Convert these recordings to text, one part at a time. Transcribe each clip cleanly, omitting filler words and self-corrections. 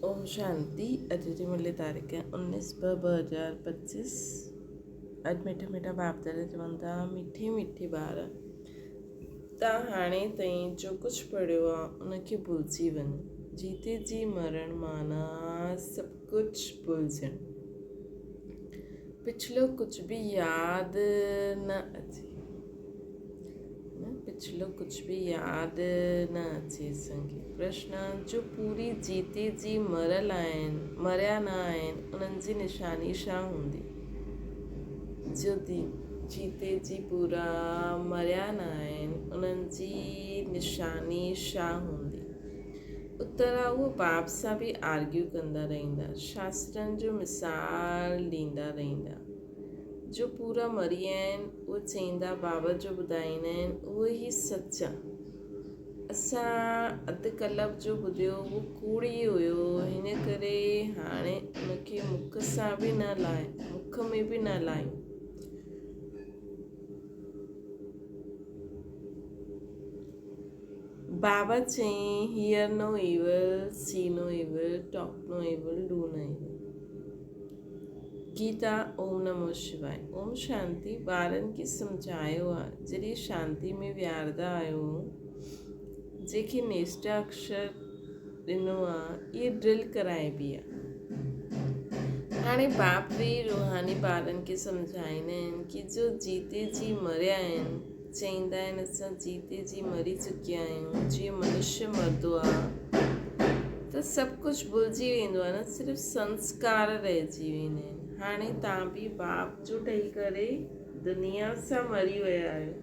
ओम शांति। अॼु जी मिली तारीख़ 19/2/2025। अॼु मिठा मिठा बाप दादा चवनि था मिठी मिठी ॿार तव्हां हाणे ताईं जो कुझु पढ़ियो आहे उनखे भुलिजी वञो। जीते जी मरण माना सभु कुझु भुलिजणु, पिछलो कुछ भी याद न अचे। पिछलो कुछ भी याद न अचे असांखे। प्रश्न जो पूरी जीते जी मरिया न आहिनि उन्हनि जी निशानी छा हूंदी? जो जीते जी पूरा मरिया न आहिनि उन्हनि जी निशानी छा हूंदी? उत्तर आहे उहो बाप सां बि आर्ग्यू कंदा रहंदा, शास्त्रनि जो मिसाल ॾींदा रहंदा। जो पूरा मरी विया आहिनि उहे चईंदा बाबा जो ॿुधाईंदा आहिनि उहो ई सच आहे। असां अधु कलाक जो ॿुधियो उहो कूड़ ई हुयो, हिन करे हाणे उनखे मुख सां बि न लाइ मुख में बि न लायूं। बाबा चई hear no evil, see no evil, talk no evil, do no evil. Gita ओम नमो शिवाय। ओम शांति। ॿारनि खे सम्झायो आहे जॾहिं शांति में विहारंदा आहियो, जंहिंखे नेष्टा अक्षर ॾिनो आहे इहे ड्रिल कराइबी आहे। हाणे बाप बि रूहानी ॿारनि खे सम्झाईंदा आहिनि कि जो जीते जी मरिया आहिनि, चईंदा आहिनि असां जीते जी मरी चुकिया आहियूं। जीअं मनुष्य मरंदो आहे त सभु कुझु भुलिजी वेंदो आहे न, सिर्फ़ु संस्कार रहिजी वेंदा आहिनि। हाणे तव्हां बि बाप जो ठही करे दुनिया सां मरी विया आहियो।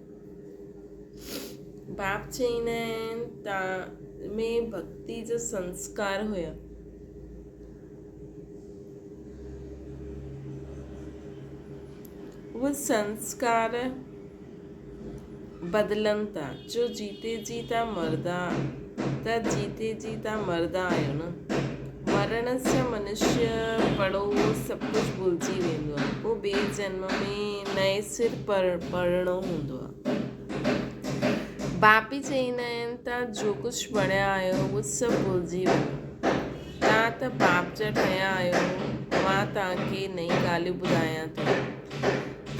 बाप चईंदा आहिनि तव्हां में भक्ति जो संस्कार हुया, उहे संस्कार बदिलनि था। जो जीते जी तव्हां मरंदा त जीते जी तव्हां मरंदा आहियो न। मरण सां मनुष्य पढ़ो सभु कुझु भुलिजी वेंदो आहे। पोइ ॿिए जन्म में नए सिर पढ़णो हूंदो आहे। बाप बि चईंदा आहिनि तव्हां जो कुझु पढ़िया आहियो उहो सभु भुलिजी वञो। तव्हां त बाप जा ठहिया आहियो। मां तव्हांखे नई ॻाल्हियूं ॿुधायां थो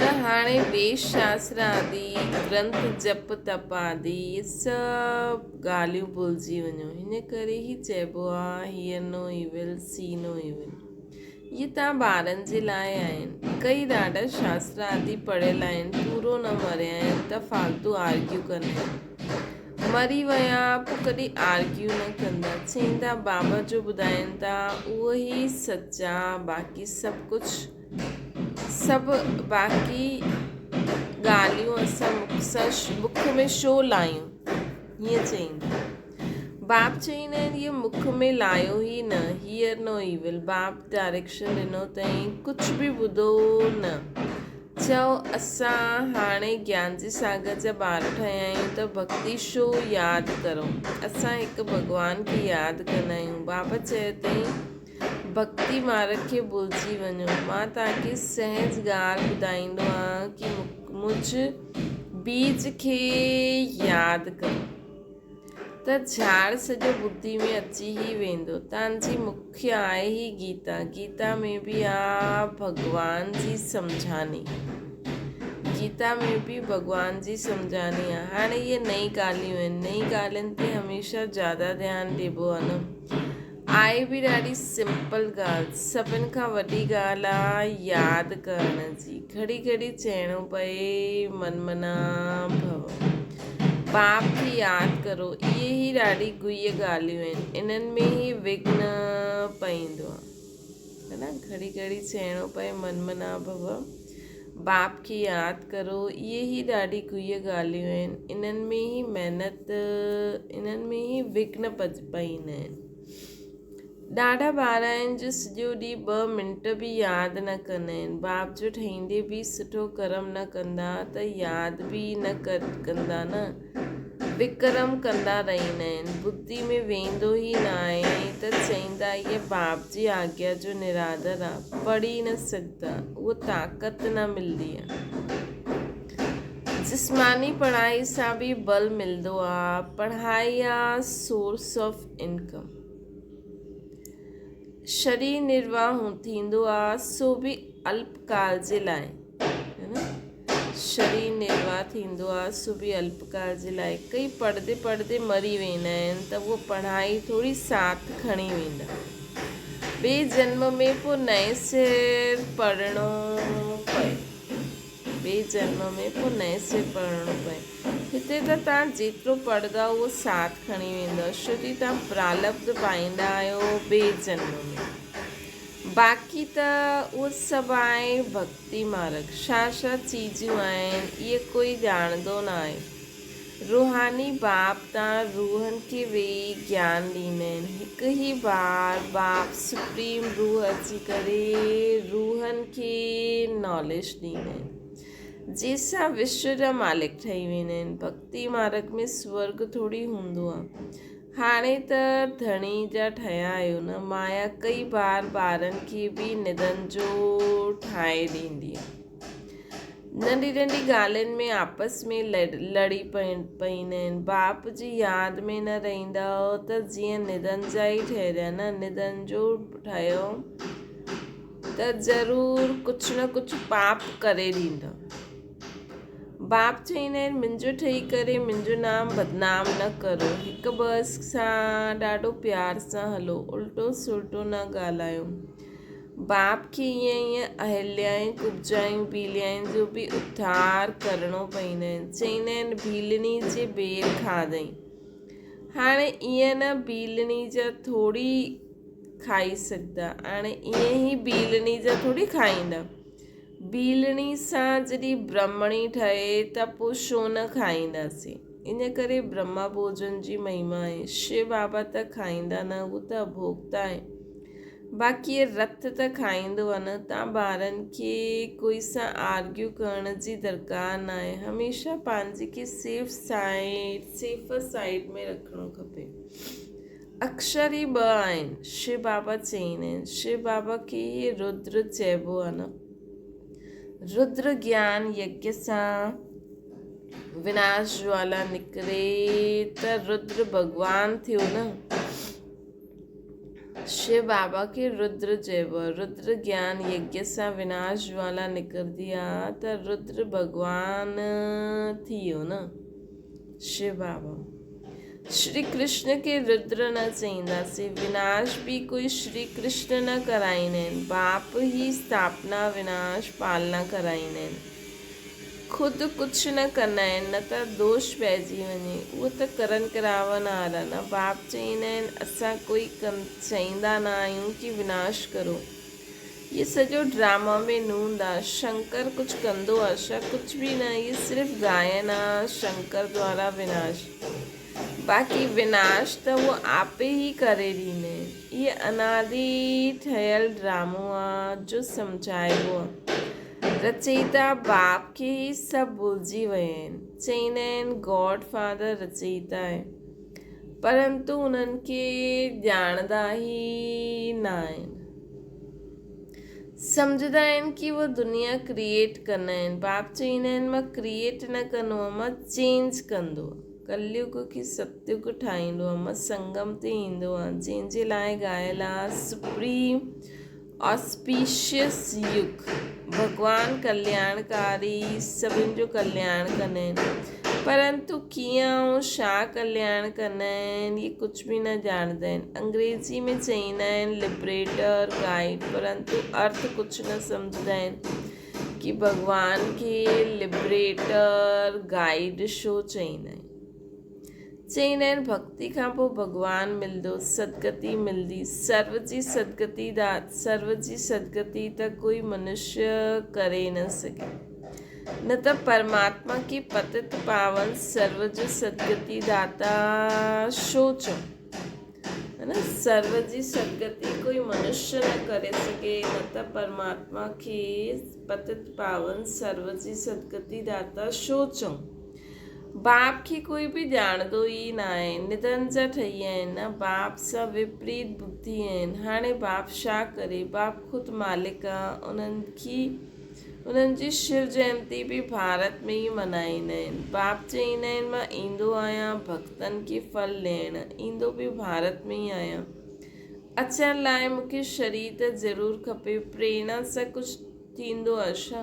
त हाणे वेद शास्त्र आदि ग्रंथ जप तप आदि इहे सभु ॻाल्हियूं भुलिजी वञो। हिन करे ई चइबो आहे hear no evil, see no evil. इहे तव्हां ॿारनि जे लाइ आहिनि। कई ॾाढा शास्त्र आदि पढ़ियल आहिनि, पूरो न मरिया आहिनि त फालतू आर्ग्यू कंदा आहिनि। मरी विया पोइ कॾहिं आर्ग्यू न कंदा, चईंदा बाबा जो ॿुधाइनि था उहो ई सच आहे। बाक़ी सभु कुझु बाक़ी ॻाल्हियूं असां मुख में छो लायूं, हीअं चईंदा। बाप चईंदा आहिनि इहे मुख में लायो ई न। Hear no evil. बाप डायरेक्शन ॾिनो अथई कुझु बि ॿुधो न। चओ असां हाणे ज्ञान जे सागर जा ॿार ठहिया आहियूं त भक्ति छो यादि करो। असां हिकु भॻवान खे यादि कंदा आहियूं। बाबा चयो अथई भक्ति मार्ग खे भुलिजी वञो। मां तव्हांखे सहज ॻाल्हि ॿुधाईंदो आहियां कि मुंहिंज बीज खे यादि करो त झाड़ सॼो ॿुधी में अची ई वेंदो। तव्हांजी मुख्य आहे ई गीता। गीता में बि आहे भॻवान जी सम्झानी। गीता में बि भॻवान जी सम्झानी आहे। हाणे इहे नई ॻाल्हियूं आहिनि। नई ॻाल्हियुनि ते हमेशह ज़्यादा ध्यानु ॾिबो आहे न। आहे बि ॾाढी सिंपल ॻाल्हि। सभिनि खां वॾी ॻाल्हि आहे यादि करण जी। घड़ी घड़ी चइणो पए मनमना भव। बाप खे यादि करो। इहे ई ॾाढी गुह्य ॻाल्हियूं आहिनि। इन्हनि में ई विघ्न पवंदो आहे न। घड़ी घड़ी चइणो पए मनमना भव। बाप खे यादि करो। इहे ई ॾाढी गुह्य ॻाल्हियूं आहिनि। इन्हनि में ई महिनत, इन्हनि में ई विघ्न पवंदा आहिनि। ॾाढा ॿार आहिनि जो सॼो ॾींहुं 2 मिंट बि यादि न कंदा आहिनि। बाप जो ठहींदे बि सुठो कर्म न कंदा त यादि बि न कंदा न, विक्रम कंदा रहंदा आहिनि। बुद्धि में वेंदो ई न आहे त चईंदा इहे बाप जी आज्ञा जो निरादर आहे, पढ़ी न सघंदा, उहो ताक़त न मिलंदी आहे। जिस्मानी पढ़ाई सां बि बल मिलंदो आहे। पढ़ाई आहे सोर्स ऑफ इनकम। शरीर निर्वाह थींदो आहे सो बि अल्पकाल जे लाइ, है न। शरीर निर्वाह थींदो आहे सो बि अल्पकाल जे लाइ। कई पढ़ंदे पढ़ंदे मरी वेंदा आहिनि त उहा पढ़ाई थोरी साथ खणी वेंदा। ॿिए जन्म में पोइ नए सिर पढ़णो पए, ॿिए जन्म में पोइ नए सिर पढ़णो पए। हिते त तव्हां जेतिरो पढ़ंदा उहो साथ खणी वेंदव, छो कि तव्हां प्रारब्ध पाईंदा आहियो ॿिए जन्म में। बाक़ी त उहो सभु आहे भक्ति मार्ग। छा छा चीजूं आहिनि इहे कोई ॼाणंदो न आहे। रूहानी बाप तां रूहनि खे वेही ज्ञान ॾींदा आहिनि। हिकु ई बार बाप सुप्रीम रूह अची करे रूहनि खे नॉलेज ॾींदा आहिनि, जंहिंसां विश्व जा मालिक ठही वेंदा आहिनि। भक्ति मार्ग में स्वर्ग थोरी हूंदो आहे। हाणे त धणी जा ठहिया आहियो न। माया कई बार ॿारनि खे बि निधन जो ठाहे ॾींदी आहे। नंढी नंढी ॻाल्हियुनि में आपस में लड़ी पईंदा आहिनि। बाप जी यादि में न रहंदव त जीअं निधन जा ई ठहिया न। निधन जो ठहियो त ज़रूरु कुझु न कुझु पाप करे ॾींदव। बाप चईंदा आहिनि मुंहिंजो ठही करे मुंहिंजो नाम बदनाम न करो। हिकु ॿ सां ॾाढो प्यार सां हलो, उल्टो सुल्टो न ॻाल्हायो। बाप खे ईअं अहिल्याऊं कुब्जाऊं भीलियाऊं जो बि उद्धार करिणो पवंदा आहिनि। चईंदा आहिनि भीलनी जे बेर खाधई। हाणे ईअं न भीलनी जा थोरी खाई सघंदा, हाणे ईअं ई भीलनी जा थोरी खाईंदा। भीलनी सां जॾहिं ब्रह्मणी ठहे त पोइ छो न खाईंदासीं। इन करे ब्रह्मा भोजन जी महिमा आहे। शिव बाबा त खाईंदा न, उहो त अभोक्ता आहे। बाक़ी रत त खाईंदो आहे न। तव्हां ॿारनि खे कोई सां आर्ग्यू करण जी दरकार न आहे। हमेशह पंहिंजे खे सेफ साइड में रखिणो खपे। अक्षर ई ॿ आहिनि, शिव बाबा चईंदा आहिनि। शिव बाबा खे रुद्र चइबो आहे न। रुद्र ज्ञान यज्ञ सां विनाश ज्वाला निकिरे त रुद्र भगवान थियो न। शिव बाबा खे रुद्र चइबो आहे। रुद्र ज्ञान यज्ञ सां विनाश ज्वाला निकिरंदी आहे त रुद्र भगवान थियो न शिव बाबा। श्री कृष्ण खे रुद्र न चईंदासीं। विनाश बि कोई श्री कृष्ण न कराईंदा आहिनि। बाप ई स्थापना विनाश पालना कराईंदा आहिनि। ख़ुदि कुझु न कंदा आहिनि, न त दोष पइजी वञे। उहो त करनि करावन वारा न। बाप चईंदा आहिनि असां कोई चईंदा न आहियूं कि विनाश करो। ये सॼो ड्रामा में नूंद आहे। शंकर कुझु कंदो आहे छा? कुझु बि न। ये सिर्फ़ु गायन आहे शंकर द्वारा विनाश। बाक़ी विनाश त उहो आपे ई करे ॾींदा आहिनि। इहे अनादि ठहियल ड्रामो आहे जो सम्झाइबो आहे। रचयिता बाप खे ई सभु भुलिजी विया आहिनि। चईंदा आहिनि गॉड फादर रचयिता आहे, परंतु उन्हनि खे ॼाणंदा ई न आहिनि। सम्झंदा आहिनि कि उहो दुनिया क्रिएट कंदा आहिनि। बाप चईंदा आहिनि मां क्रिएट न कंदो आहियां, मां चेंज कंदो आहियां। कलयुग खे सतयुग ठाहींदो आहे। मां संगम ते ईंदो आहे, जंहिंजे लाइ ॻायल आहे सुप्रीम ऑस्पिशियस युग। भगवान कल्याणकारी सभिनि जो कल्याण कंदा आहिनि, परंतु कीअं ऐं छा कल्याण कंदा आहिनि इहे कुझु बि न ॼाणंदा आहिनि। अंग्रेजी में चईंदा आहिनि लिबरेटर गाइड, परंतु अर्थ कुझु न सम्झंदा आहिनि कि भगवान खे लिबरेटर गाइड छो चईंदा आहिनि। चईंदा आहिनि भक्ति खां पोइ भगवान मिलंदो, सदगति मिलंदी। सर्व जी सदगति त कोई मनुष्य करे न सघे। न त परमात्मा की पतित पावन सर्व जो सदगति दाता छो चऊं, है न। सर्व जी सदगति कोई मनुष्य न करे सघे, न त परमात्मा खे पतित पावन सर्व जी सदगति दाता छो चऊं। बाप खे कोई बि ॼाणंदो ई न आहे। निधन जा ठही आहिनि न। बाप सां विपरीत बुद्धि आहिनि। हाणे बाप छा करे? बाप ख़ुदि मालिक आहे। उन्हनि जी शिव जयंती बि भारत में ई मल्हाईंदा आहिनि। बाप चईंदा आहिनि मां ईंदो आहियां भक्तनि खे फल ॾियण, ईंदो बि भारत में ई आहियां। अचण लाइ मूंखे शरीर त ज़रूरु खपे। प्रेरणा सां कुझु थींदो आहे छा?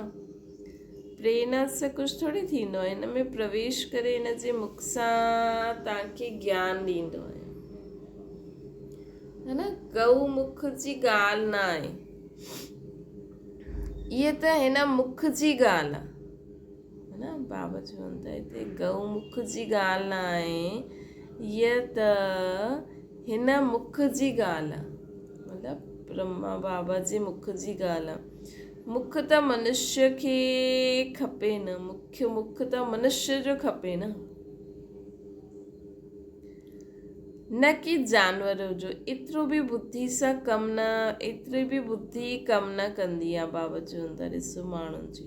प्रेरणा सां कुझु थोरी थींदो आहे। हिन में प्रवेश करे हिन जे मुख सां तव्हांखे ज्ञान ॾींदो आहे, है न। गऊ मुख जी ॻाल्हि न आहे, इहा त हिन मुख जी ॻाल्हि आहे, है न। बाबा चवनि था हिते गऊ मुख जी ॻाल्हि न आहे, इहा त हिन मुख जी ॻाल्हि आहे, मतिलबु ब्रह्मा बाबा जे मुख जी ॻाल्हि आहे। मुख त मनुष्य खे खपे न, मुख त मनुष्य जो खपे न कि जानवर जो। एतिरो बि बुद्धि सां कमु न, एतिरी बि बुद्धि कमु न कंदी आहे। बाबा चवनि था ॾिसो माण्हुनि जी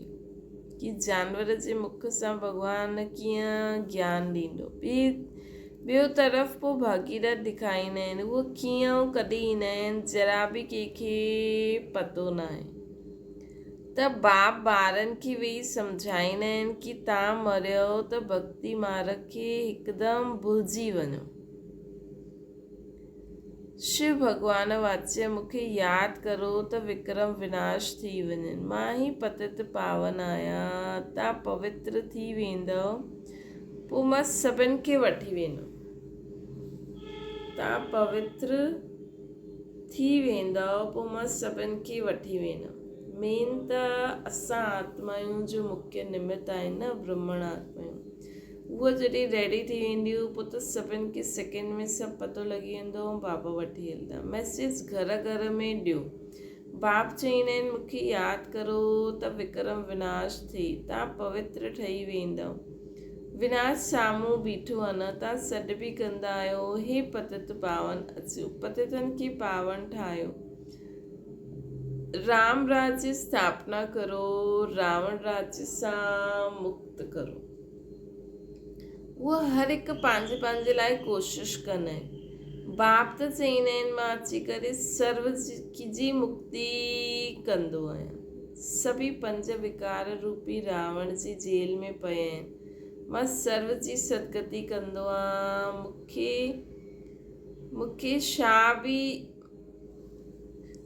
कि जानवर जे मुख सां भॻवानु कीअं ज्ञान ॾींदो। ॿियो तरफ़ पोइ भागीरथ ॾेखारींदा आहिनि, उहो कीअं ऐं कॾहिं ईंदा आहिनि जरा बि कंहिंखे पतो न आहे। त बाप ॿारनि खे वेही सम्झाईंदा आहिनि कि तव्हां मरियो त भक्ति मार्ग खे हिकदमि भुलिजी वञो। शिव भॻवान वाच्य मूंखे यादि करो त विक्रम विनाश थी वञनि। मां ई पतित पावन आहियां, तव्हां पवित्र थी वेंदव पोइ मां सभिनि खे वठी वेंदुमि। तव्हां पवित्र थी वेंदव पोइ मां सभिनि खे वठी वेंदुमि। मेन त असां आत्माऊं जो मुख्य निमित्त आहिनि न, ब्रह्मण आत्माऊं। उहा जॾहिं रेडी थी वेंदियूं पोइ त सभिनि खे सेकेंड में सभु पतो लॻी वेंदो ऐं बाबा वठी हलंदा। मैसेज घर घर में ॾियो। बाप चईंदा आहिनि मूंखे यादि करो त विक्रम विनाश थिए, तव्हां पवित्र ठही वेंदव। विनाश साम्हूं बीठो आहे न, तव्हां सॾ बि कंदा आहियो, हे पतित पावन अचो, पतितनि खे पावन ठाहियो। राम राज्य जी स्थापना करो, रावण राज्य सां मुक्त करो। उहो हर हिकु पंहिंजे लाइ कोशिश कंदा आहिनि। बाप त चईंदा आहिनि मां अची करे सर्व जी मुक्ति कंदो आहियां। सभी 5 विकार रूपी रावण जी जेल में पिया आहिनि, मां सर्व जी सदगति कंदो आहियां।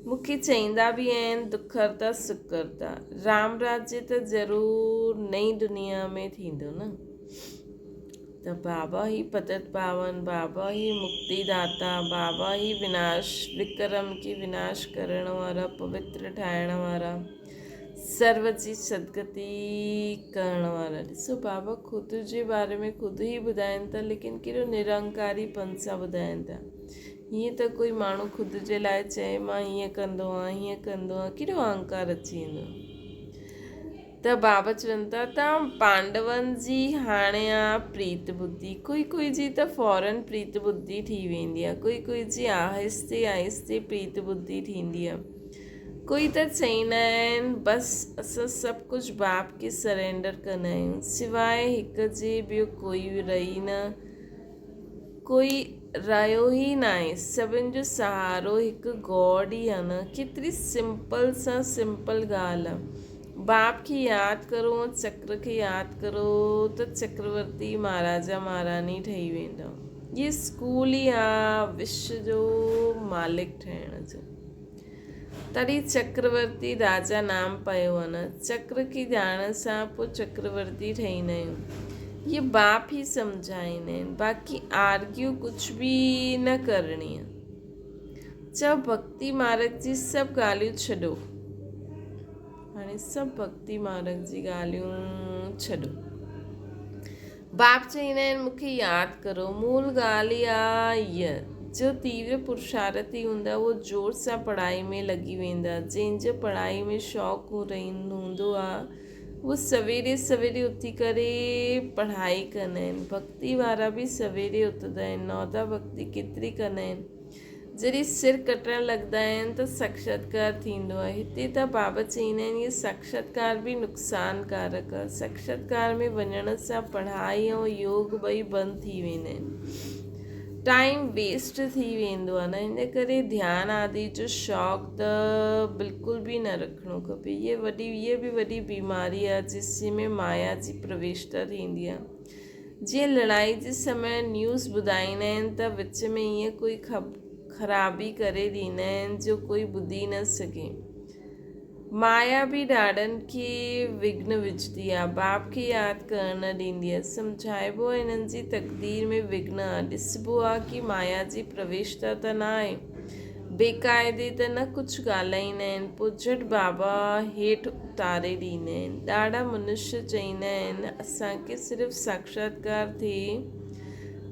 मूंखे चईंदा बि आहिनि दुख हरता सुख हरता। राम राज्य त ज़रूरु नई दुनिया में थींदो न। त बाबा ही पतित पावन, बाबा ही मुक्तिदाता, बाबा ही विक्रम खे विनाश करण वारा, पवित्र ठाहिण वारा, सर्व जी सदगति करण वारा। ॾिसो बाबा ख़ुदि जे बारे में ख़ुदि ई ॿुधाइनि था, लेकिन कहिड़ो निरंकारी पन सां ॿुधाइनि था। हीअं त कोई माण्हू ख़ुदि जे लाइ चए मां हीअं कंदो आहियां, हीअं कंदो आहियां, कहिड़ो अहंकार अची वेंदो। त बाबा चवनि था तव्हां पांडवनि जी हाणे आहे प्रीत बुद्धि। कोई जी त फौरन प्रीत बुद्धि थी वेंदी आहे, कोई जी आहिस्ते आहिस्ते प्रीत बुद्धि थींदी आहे। कोई त चईंदा आहिनि बसि असां सभु कुझु बाप खे सरेंडर कंदा आहियूं, सवाइ हिक जे ॿियो कोई रहियो ई न आहे। सभिनि जो सहारो हिकु गॉड ई आहे न। केतिरी सिंपल सां सिंपल ॻाल्हि आहे। बाप खे यादि करो, चक्र खे यादि करो त चक्रवर्ती महाराजा महारानी ठही वेंदव। ये स्कूल ई आहे विश्व जो मालिक ठहिण जो। तॾहिं चक्रवर्ती राजा नाम पियो आहे न। चक्र खे ॼाणण सां पोइ चक्रवर्ती ठहींदा आहियूं। ये बाप ही सम्झाईंदा आहिनि, बाक़ी आर्ग्यू कुझु बि न करणी आहे। चओ भक्ति मार्ग जी सभु ॻाल्हियूं छॾो। हाणे सभु भक्ति मार्ग जी ॻाल्हियूं छॾो। बाप चईंदा आहिनि मूंखे यादि करो। मूल ॻाल्हि ई आहे हीअ, जो तीव्र पुरुषार्थी हूंदा उहो जोर सां पढ़ाई में लॻी वेंदा। जंहिंजो पढ़ाई में शौक़ु हूंदो आहे उहो सवेरे उथी करे पढ़ाई कंदा आहिनि। भक्ति वारा बि सवेरे उथंदा आहिनि। नौदा भक्ति केतिरी कंदा आहिनि। जॾहिं सिर कटणु लॻंदा आहिनि त साक्षात्कार थींदो आहे। हिते त बाबा चईंदा आहिनि इहे साक्षात्कार बि नुक़सानकारक आहे। साक्षात्कार में वञण सां पढ़ाई ऐं योग ॿई बंदि थी वेंदा आहिनि। टाइम वेस्ट थी वेंदो आहे न। हिन करे ध्यानु आदि जो शौक़ु त बिल्कुलु बि न रखिणो खपे। इहा बि वॾी बीमारी आहे जंहिंमें माया जी प्रवेशता थींदी आहे। जीअं लड़ाई जे समय न्यूज़ ॿुधाईंदा आहिनि त विच में ईअं कोई ख़राबी करे ॾींदा आहिनि जो कोई ॿुधी न सघे। माया बि ॾाढनि खे विघ्न विझंदी आहे, बाप खे यादि करणु न ॾींदी आहे। सम्झाइबो आहे हिननि जी तक़दीर में विघ्न आहे। ॾिसबो आहे कि माया जी प्रवेशता त न आहे, बेक़ाइदे त न कुझु ॻाल्हाईंदा आहिनि। पोइ झटि बाबा हेठि उतारे ॾींदा आहिनि। ॾाढा मनुष्य चईंदा आहिनि असांखे सिर्फ़ु साक्षात्कार थिए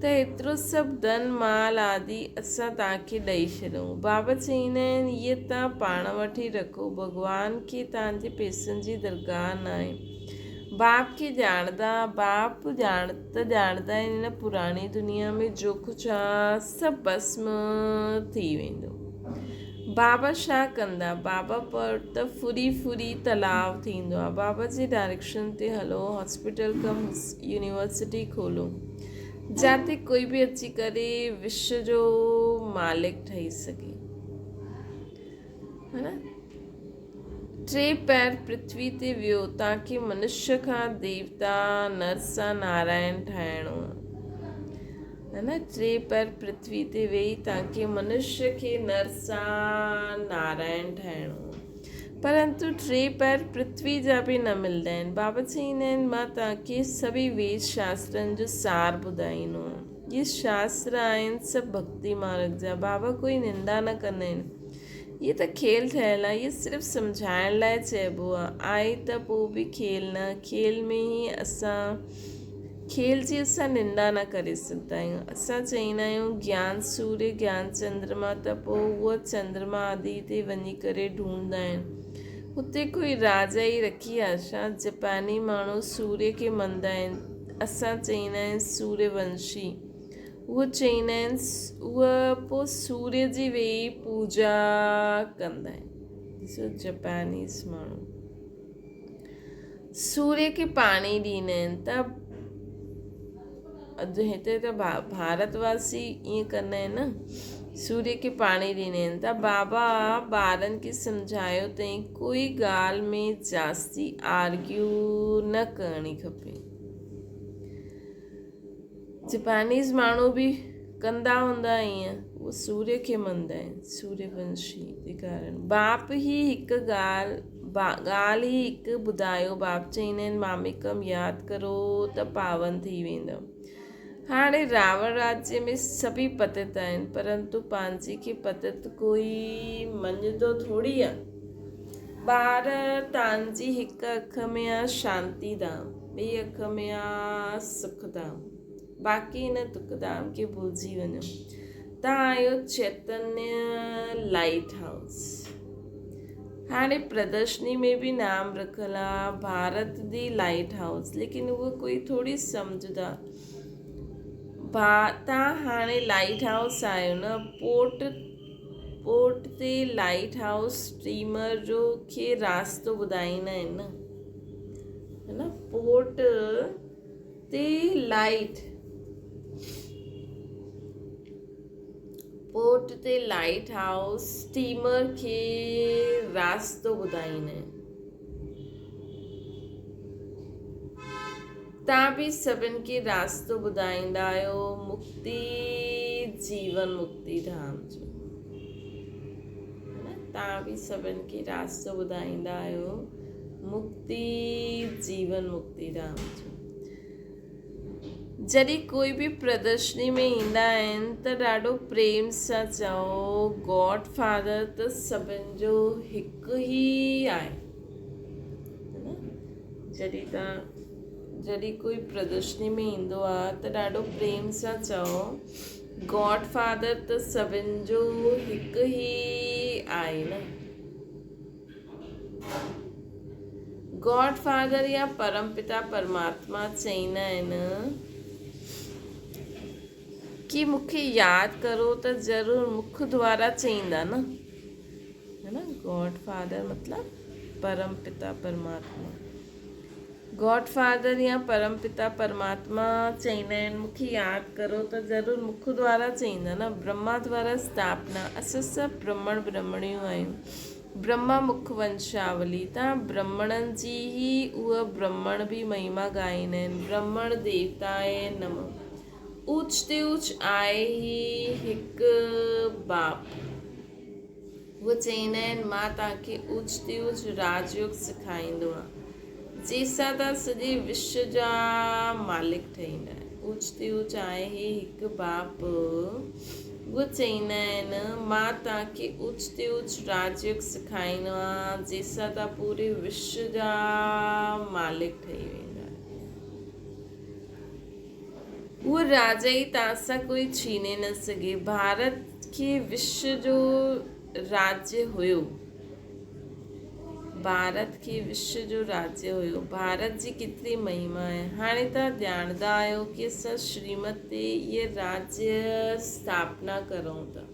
त एतिरो सभु धन माल आदि असां तव्हांखे ॾेई छॾूं। बाबा चईंदा आहिनि इहे तव्हां पाण वठी रखो, भॻवान खे तव्हांजे पैसनि जी दरगाह न आहे। बाप खे ॼाणंदा, बाप ॼाणंदा आहिनि हिन पुराणी दुनिया में जो कुझु आहे सभु भस्म थी वेंदो। बाबा छा कंदा? बाबा पर त फुरी तलाव थींदो आहे। बाबा जे डायरेक्शन ते हलो, हॉस्पिटल कम यूनिवर्सिटी खोलो, जाते कोई बि अची करे विश्व जो मालिक ठही सघे, है न। 3 पैर पृथ्वी ते वियो, तव्हांखे मनुष्य खां देवता, नर सां नारायण ठाहिणो है न। 3 पैर पृथ्वी ते वेही तव्हांखे मनुष्य खे नर सां नारायण ठाहिणो, परंतु 3 पैर पृथ्वी जा बि न मिलंदा आहिनि। बाबा चईंदा आहिनि मां तव्हांखे सभी वेद शास्त्रनि जो सार ॿुधाईंदो। इहे शास्त्र आहिनि सभु भक्ति मार्ग जा। बाबा कोई निंदा न कंदा आहिनि। इहे त खेल ठहियलु आहे, इहे सिर्फ़ु सम्झाइण लाइ चइबो आहे त पोइ बि खेल न, खेल में ई खेल जी असां निंदा न करे सघंदा आहियूं। असां चईंदा आहियूं ज्ञान सूर्य ज्ञान चंद्रमा, त पोइ उहा चंद्रमा आदि ते वञी करे ढूंढंदा आहिनि। हुते कोई राजा ई रखी आहे छा? जापानी माण्हू सूर्य खे मञंदा आहिनि, असां चईंदा आहियूं सूर्यवंशी। उहे चईंदा आहिनि उहा पोइ सूर्य जी वेही पूजा कंदा आहिनि। ॾिसो जापानीज़ माण्हू सूर्य खे पाणी ॾींदा आहिनि, त अॼु हिते त भारतवासी ईअं कंदा आहिनि न, सूर्य खे पाणी ॾींदा आहिनि। त बाबा ॿारनि खे सम्झायो अथई कोई ॻाल्हि में जास्ती आर्ग्यू न करणी खपे। जापानीज़ माण्हू बि कंदा हूंदा ईअं, उहो सूर्य खे मञंदा आहिनि, सूर्यवंशी जे कारण। बाप ई हिकु ॻाल्हि ई हिकु ॿुधायो। बाप चईंदा आहिनि मामिकम यादि करो त पावन थी वेंदव। हाणे रावण राज्य में सभी पतित आहिनि, परंतु पंहिंजे खे पतित कोई मञंदो थोरी आहे। ॿार तव्हांजी हिकु अख में आहे शांती धाम, ॿिए अख में आहे सुख धाम, बाक़ी हिन दुख धाम खे भुलिजी वञो। तव्हां आहियो चैतन्य लाइट हाउस। हाणे प्रदर्शनी में बि नाम रखियलु आहे भारत दी लाइट हाउस, लेकिन उहो कोई थोरी सम्झंदा। तव्हां हाणे लाइट हाउस आहियो न, पोर्ट ते लाइट हाउस स्टीमर जो खे रास्तो ॿुधाईंदा आहिनि न, है न। पोर्ट ते लाइट हाउस स्टीमर खे रास्तो ॿुधाईंदा आहिनि। तव्हां बि सभिनि खे रास्तो ॿुधाईंदा आहियो मुक्ति जीवन मुक्ति धाम जो। तव्हां बि सभिनि खे रास्तो ॿुधाईंदा आहियो मुक्ति जीवन मुक्ति धाम जो। जॾहिं कोई बि प्रदर्शनी में ईंदा आहिनि त ॾाढो प्रेम सां चओ गॉड फादर त सभिनि जो हिकु ई आहे। जॾहिं कोई प्रदर्शनी में ईंदो आहे त ॾाढो प्रेम सां चओ गॉड फादर त सभिनि जो हिकु ई आहे न। गॉड फादर या परमपिता परमात्मा चईंदा आहिनि कि मूंखे यादि करो त ज़रूरु मुख द्वारा चईंदा न, है न। गॉड फादर मतिलबु परमपिता परमात्मा। गॉड फादर या परमपिता परमात्मा चईंदा आहिनि मूंखे यादि करो त ज़रूरु मुख द्वारा चईंदा न। ब्रह्मा द्वारा स्थापना, असां सभु ब्रह्मण ब्रह्मणियूं आहियूं। ब्रह्मा मुख वंशावली, तव्हां ब्रह्मणनि जी ई उहा ब्रह्मण बि महिमा ॻाईंदा आहिनि। ब्रह्मण देवताए नमः। ऊच ते ऊच आहे ही हिकु बाप। उहे चईंदा आहिनि मां तव्हांखे ऊच ते ऊच राजयोग सेखारींदो आहियां जंहिंसां तव्हां सॼे विश्व जा मालिक ठहींदा। ऊच ते ऊच आहे ही हिकु बाप। उहे चईंदा आहिनि मां तव्हांखे ऊच ते ऊच राजयोग सेखारींदो आहियां जंहिंसां तव्हां पूरे विश्व जा मालिक ठही वेंदा। उहो राजा ई तव्हां सां कोई छीने न सघे। भारत खे विश्व जो राज्य हुयो। भारत खे विश्व जो राज्य हुयो। भारत जी केतिरी महिमा आहे। हाणे तव्हां ॼाणंदा आहियो कि असां श्रीमत ते इहे राज्य स्थापना करूं था।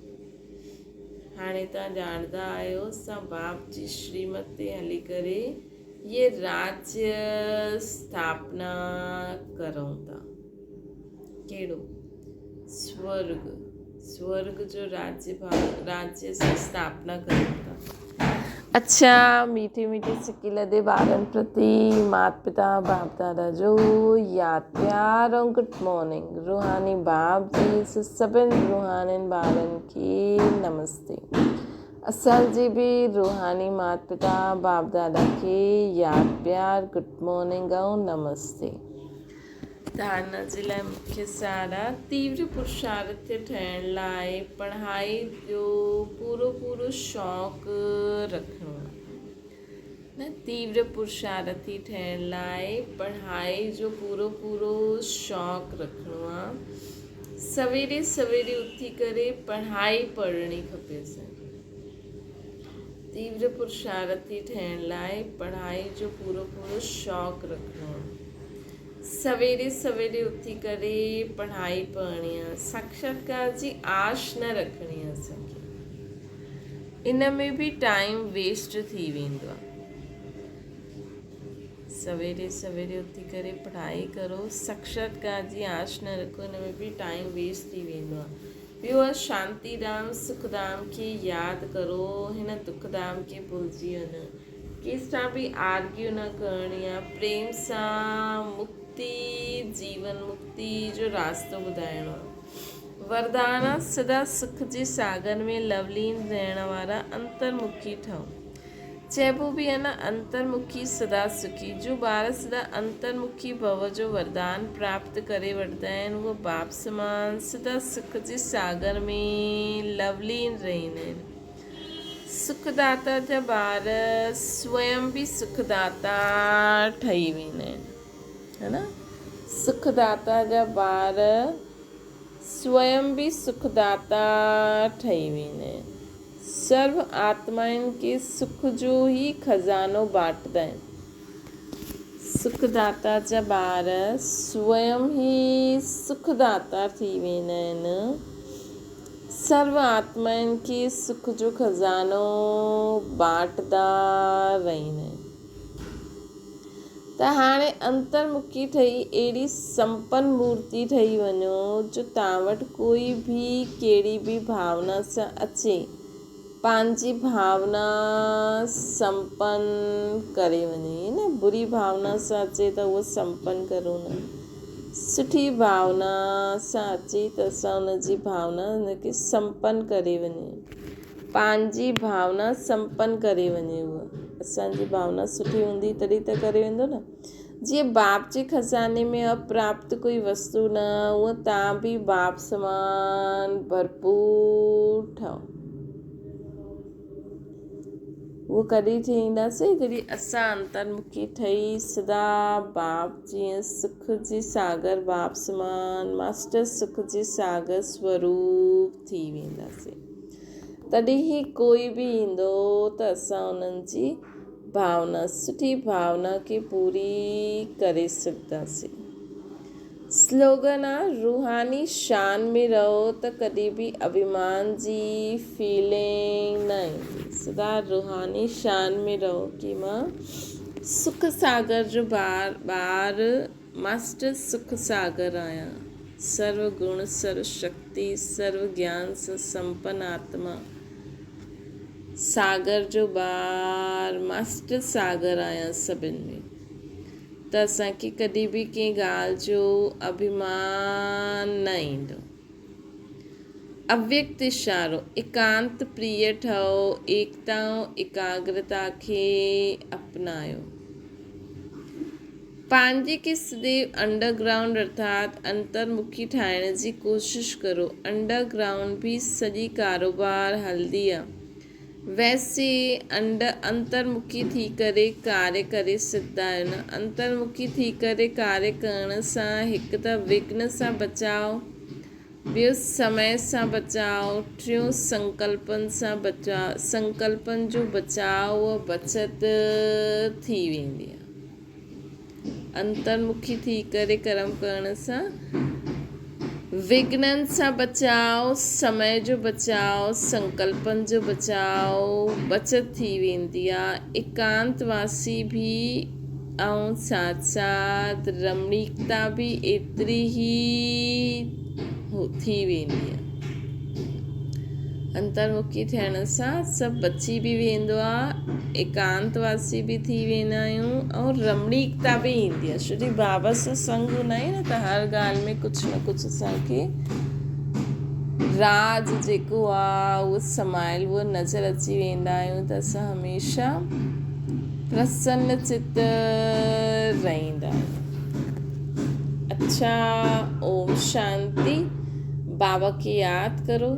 हाणे तव्हां ॼाणंदा आहियो असां बाप जी श्रीमत ते हली करे इहे राज्य स्थापना करूं था। कहिड़ो? स्वर्ग। स्वर्ग जो राज्य स्थापना करूं था। अच्छा मीठे मीठे सिकी लदे ॿारनि प्रति माता पिता बाप दादा जो याद प्यार ऐं गुड मॉर्निंग। रूहानी बाप जी सभिनि रूहानियुनि ॿारनि खे नमस्ते। असांजी बि रूहानी माता पिता बाप दादा खे याद प्यार गुड मॉर्निंग ऐं नमस्ते। धारणा जे लाइ मुख्य सार आहे तीव्र पुरुषार्थ ठहिण लाइ पढ़ाई जो पूरो शौक़ु रखणो आहे। तीव्र पुरुषार्थी ठहिण लाइ पढ़ाई जो पूरो शौक़ु रखणो आहे। सवेरे सवेरे उथी करे पढ़ाई पढ़णी खपे असांखे। तीव्र पुरुषार्थी ठहिण लाइ पढ़ाई जो पूरो शौक़ु रखणो आहे। सवेरे सवेरे उथी करे पढ़ाई पढ़णी आहे। साक्षात्कार जी आश न रखणी आहे असांखे। इन में बि टाइम वेस्ट थी वेंदो आहे। सवेरे सवेरे उथी करे पढ़ाई करो, साक्षात्कार जी आश न रखो, इन में बि टाइम वेस्ट थी वेंदो आहे। ॿियो आहे शांतीधाम सुखधाम खे यादि करो, हिन दुखधाम खे भुलिजी वञो। कंहिंसां बि आर्ग्यू न करणी आहे। प्रेम सां मुक्ति जीवन मुक्ति जो रास्तो ॿुधाइणो आहे। वरदान आहे सदा सुख जे सागर में लवलीन रहण वारा अंतर्मुखी ठहो। चइबो बि आहे न अंतर्मुखी सदा सुखी। जो ॿार सदा अंतर्मुखी भव जो वरदान प्राप्त करे वठंदा आहिनि उहे बाप समान सदा सुख जे सागर में लवलीन रहंदा आहिनि। सुखदाता जा ॿार स्वयं बि सुखदाता ठही वेंदा आहिनि, है न। सुखदाता जा ॿार स्वयं बि सुखदाता ठही वेंदा आहिनि। सर्व आत्माउनि खे सुख जो ई खज़ानो बांटंदा आहिनि। सुखदाता जा ॿार स्वयं ई सुखदाता थी वेंदा आहिनि। सर्व आत्माउनि खे सुख जो खज़ानो बांटंदा रहंदा आहिनि। त हाणे अंतर्मुखी ठही अहिड़ी संपन्न मूर्ति ठही वञो जो तव्हां वटि कोई बि कहिड़ी बि भावना सां अचे पंहिंजी भावना संपन्न करे वञे न। बुरी भावना सां अचे त उहो संपन्न करो न। सुठी भावना सां अचे त असां हुनजी भावना हुनखे संपन्न करे वञे। पंहिंजी भावना संपन्न करे वञे। उहा असांजी भावना सुठी हूंदी तॾहिं त करे वेंदो न। जीअं बाप जे खज़ाने में अप्राप्त कोई वस्तु न, उहा तव्हां बि बाप समान भरपूर ठहो। उहो कॾहिं थींदासीं जॾहिं असां अंतर्मुखी ठही सदा बाप जीअं सुख जी सागर बाप समान मास्टर सुख जी सागर स्वरूप थी वेंदासीं। तॾहिं ई कोई बि ईंदो त असां उन्हनि जी भावना सुठी भावना खे पूरी करे सघंदासीं। स्लोगन आहे रूहानी शान में रहो त कॾहिं बि अभिमान जी फीलिंग न ईंदी। सदा रूहानी शान में रहो कि मां सुख सागर जो ॿार मास्टर सुख सागर आहियां। सर्व गुण सर्व शक्ति सर्व ज्ञान सां संपन्न आत्मा सागर जो ॿार मास्टर सागर आहियां सभिनि में। त असांखे कॾहिं बि कंहिं ॻाल्हि जो अभिमान न ईंदो। अव्यक्त इशारो, एकांत प्रिय ठहो, एकता ऐं एकाग्रता खे अपनायो। पंहिंजे खे सदैव अंडरग्राउंड अर्थात अंतर्मुखी ठाहिण जी कोशिशि करो। अंडरग्राउंड भी सॼी कारोबार हलंदी आहे। वैसे अंतर्मुखी थी करे कार्य करे सघंदा आहियो न। अंतर्मुखी थी करे कार्य करण सां हिकु त विघ्न सां बचाव, ॿियो समय सां बचाव, टियों संकल्पनि सां बचाव। संकल्पनि जो बचाव बचत थी वेंदी आहे। अंतर्मुखी थी करे कर्म करण सां विघ्ननि सां बचाव, समय जो बचाव, संकल्पनि जो बचाव, बचत थी वेंदी आहे। एकांतवासी भी ऐं साथ साथ रमणीकता भी एतिरी ई थी वेंदी आहे। अंतर्मुखी थियण सां सभु बची भी वेंदो आहे, एकांतवासी भी थी वेंदा आहियूं ऐं रमणीकता भी ईंदी आहे। छोकी बाबा सां संग हूंदा आहियूं न त हर ॻाल्हि में कुझु न कुझु असांखे राज जेको आहे उहो समायल, उहो नज़र अची वेंदा आहियूं त असां हमेशह प्रसन्न चित रहंदा आहियूं। अच्छा, ओम शांति। बाबा की याद करो।